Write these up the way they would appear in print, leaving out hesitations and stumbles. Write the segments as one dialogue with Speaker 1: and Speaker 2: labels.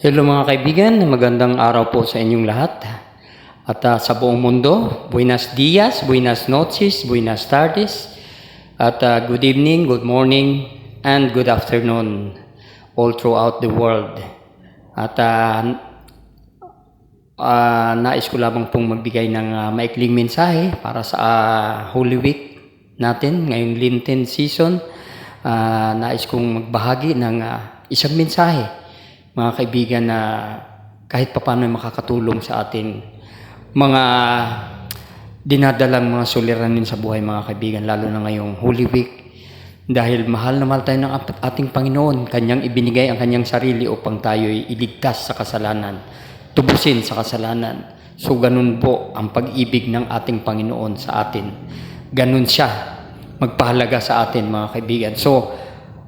Speaker 1: Hello mga kaibigan, magandang araw po sa inyong lahat. At sa buong mundo, buenos dias, buenas noches, buenas tardes. At good evening, good morning, and good afternoon all throughout the world. At nais ko lamang pong magbigay ng maikling mensahe para sa Holy Week natin, ngayong Lenten season. Nais kong magbahagi ng isang mensahe, mga kaibigan, na kahit papaano makakatulong sa ating mga dinadalang mga suliranin sa buhay, mga kaibigan, lalo na ngayong Holy Week. Dahil mahal na mahal tayo ng ating Panginoon, Kanyang ibinigay ang Kanyang sarili upang tayo'y iligtas sa kasalanan, tubusin sa kasalanan. So ganun po ang pag-ibig ng ating Panginoon sa atin. Ganun siya magpahalaga sa atin, mga kaibigan. So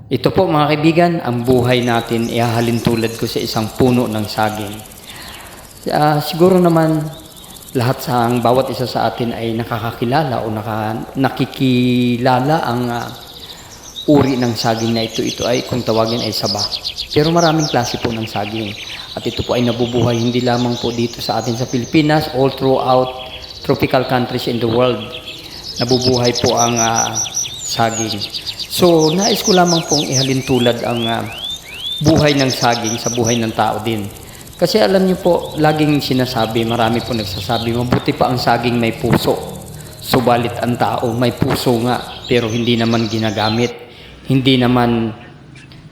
Speaker 1: ito po, mga kaibigan, ang buhay natin ihahalin tulad ko sa isang puno ng saging. Siguro naman lahat ang bawat isa sa atin ay nakakakilala o nakikilala ang uri ng saging na ito. Ito ay kung tawagin ay saba. Pero maraming klase po ng saging. At ito po ay nabubuhay hindi lamang po dito sa atin sa Pilipinas, all throughout tropical countries in the world. Nabubuhay po ang saging. So, nais ko lamang pong ihalin tulad ang buhay ng saging sa buhay ng tao din. Kasi alam niyo po, laging sinasabi, marami po nagsasabi, mabuti pa ang saging may puso. Subalit ang tao may puso nga, pero hindi naman ginagamit. Hindi naman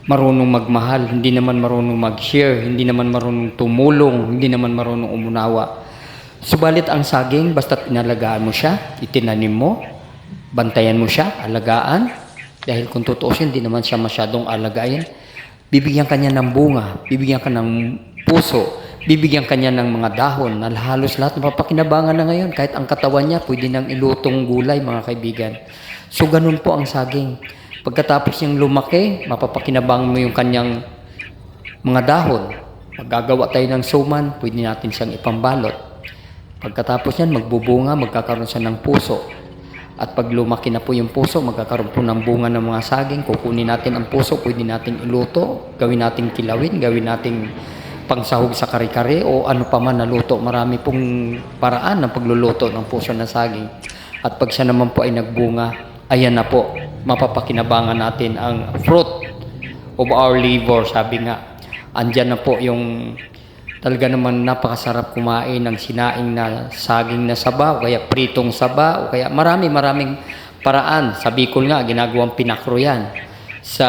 Speaker 1: marunong magmahal, hindi naman marunong mag-share, hindi naman marunong tumulong, hindi naman marunong umunawa. Subalit ang saging, basta't inalagaan mo siya, itinanim mo, bantayan mo siya, alagaan. Dahil kung tutuusin, hindi naman siya masyadong alagayin. Bibigyan kanya ng bunga, bibigyan ka ng puso, bibigyan kanya ng mga dahon na halos lahat mapapakinabangan na ngayon. Kahit ang katawan niya, pwede nang ilutong gulay, mga kaibigan. So, ganun po ang saging. Pagkatapos niyang lumaki, mapapakinabangan mo yung kanyang mga dahon. Maggagawa tayo ng suman, pwede natin siyang ipambalot. Pagkatapos niyan, magbubunga, magkakaroon siya ng puso. At pag lumaki na po yung puso, magkakaroon po ng bunga ng mga saging. Kukunin natin ang puso, pwede natin iluto, gawin natin kilawin, gawin natin pangsahog sa kare-kare o ano pa man na luto. Marami pong paraan ng pagluluto ng puso ng saging. At pag siya naman po ay nagbunga, ayan na po, mapapakinabangan natin ang fruit of our labor. Sabi nga, andyan na po yung talaga naman napakasarap kumain ng sinaing na saging na saba o kaya pritong saba o kaya maraming paraan. Sa Bicol nga, ginagawang pinakro yan. Sa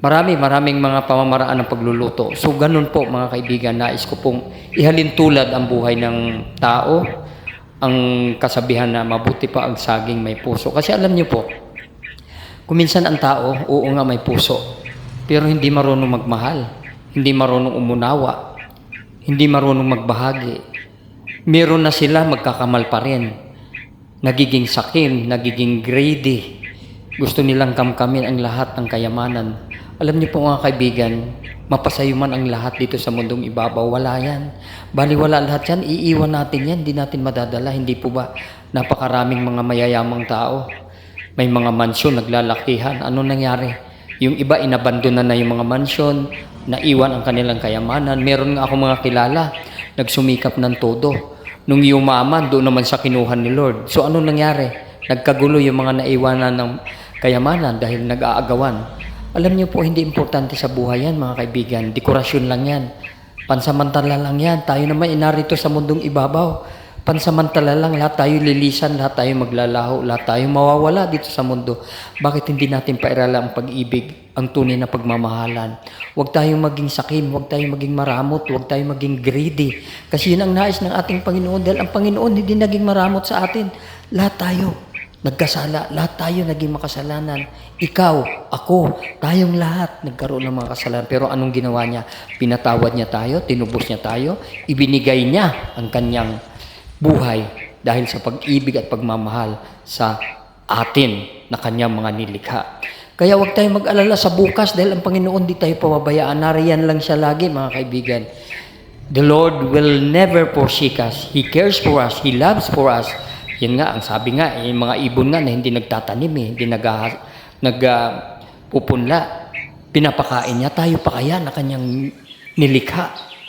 Speaker 1: maraming mga pamamaraan ng pagluluto. So ganun po, mga kaibigan, nais ko pong ihalin tulad ang buhay ng tao, ang kasabihan na mabuti pa ang saging may puso. Kasi alam niyo po, kuminsan ang tao, oo nga may puso, pero hindi marunong magmahal. Hindi marunong umunawa, hindi marunong magbahagi. Meron na sila, magkakamal pa rin. Nagiging sakim, nagiging greedy. Gusto nilang kamkamin ang lahat ng kayamanan. Alam niyo po, mga kaibigan, mapasayuman ang lahat dito sa mundong ibabaw. Wala yan. Baliwala lahat yan, iiwan natin yan, hindi natin madadala. Hindi po ba napakaraming mga mayayamang tao? May mga mansyon, naglalakihan. Ano nangyari? Yung iba, inabandona na yung mga mansyon, naiwan ang kanilang kayamanan. Meron nga ako mga kilala, nagsumikap ng todo. Nung yumaman, doon naman sa kinuhan ni Lord. So ano nangyari? Nagkagulo yung mga naiwanan ng kayamanan dahil nag-aagawan. Alam niyo po, hindi importante sa buhay yan, mga kaibigan. Dekorasyon lang yan. Pansamantala lang yan. Tayo naman inarito sa mundong ibabaw. Pansamantala lang, lahat tayo lilisan, lahat tayo maglalaho, lahat tayo mawawala dito sa mundo. Bakit hindi natin pairala ang pag-ibig, ang tunay na pagmamahalan? Huwag tayong maging sakim, huwag tayong maging maramot, huwag tayong maging greedy. Kasi yun ang nais ng ating Panginoon. Dahil ang Panginoon hindi naging maramot sa atin. Lahat tayo nagkasala, lahat tayo naging makasalanan. Ikaw, ako, tayong lahat nagkaroon ng mga kasalanan. Pero anong ginawa niya? Pinatawad niya tayo, tinubos niya tayo, ibinigay niya ang kanyang buhay dahil sa pag-ibig at pagmamahal sa atin na kanyang mga nilikha. Kaya huwag tayong mag-alala sa bukas dahil ang Panginoon di tayo pababayaan. Nariyan lang siya lagi, mga kaibigan. The Lord will never forsake us. He cares for us. He loves for us. Yan nga, ang sabi nga, yung mga ibon nga na hindi nagtatanim, hindi nagpupunla. Pinapakain niya, tayo pa kaya na kanyang nilikha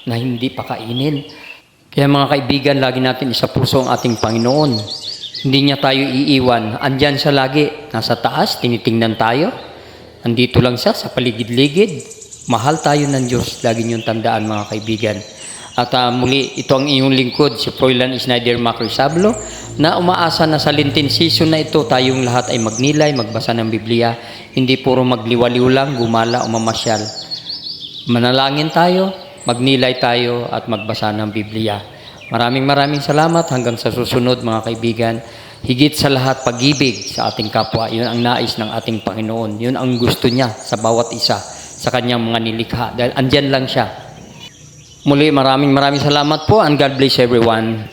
Speaker 1: na hindi pakainin. Kaya mga kaibigan, lagi natin isa puso ang ating Panginoon. Hindi niya tayo iiwan. Andyan siya lagi. Nasa taas, tinitingnan tayo. Andito lang siya sa paligid-ligid. Mahal tayo ng Diyos. Lagi niyong tandaan mga kaibigan. At muli, ito ang iyong lingkod, si Froilan Snyder Macrisablo, na umaasa na sa Lenten season na ito, tayong lahat ay magnilay, magbasa ng Biblia, hindi puro magliwaliw lang, gumala o mamasyal. Manalangin tayo, magnilay tayo, at magbasa ng Biblia. Maraming salamat hanggang sa susunod mga kaibigan. Higit sa lahat, pag-ibig sa ating kapwa. Yun ang nais ng ating Panginoon. Yun ang gusto niya sa bawat isa, sa kanyang mga nilikha. Dahil andyan lang siya. Muli, maraming salamat po and God bless everyone.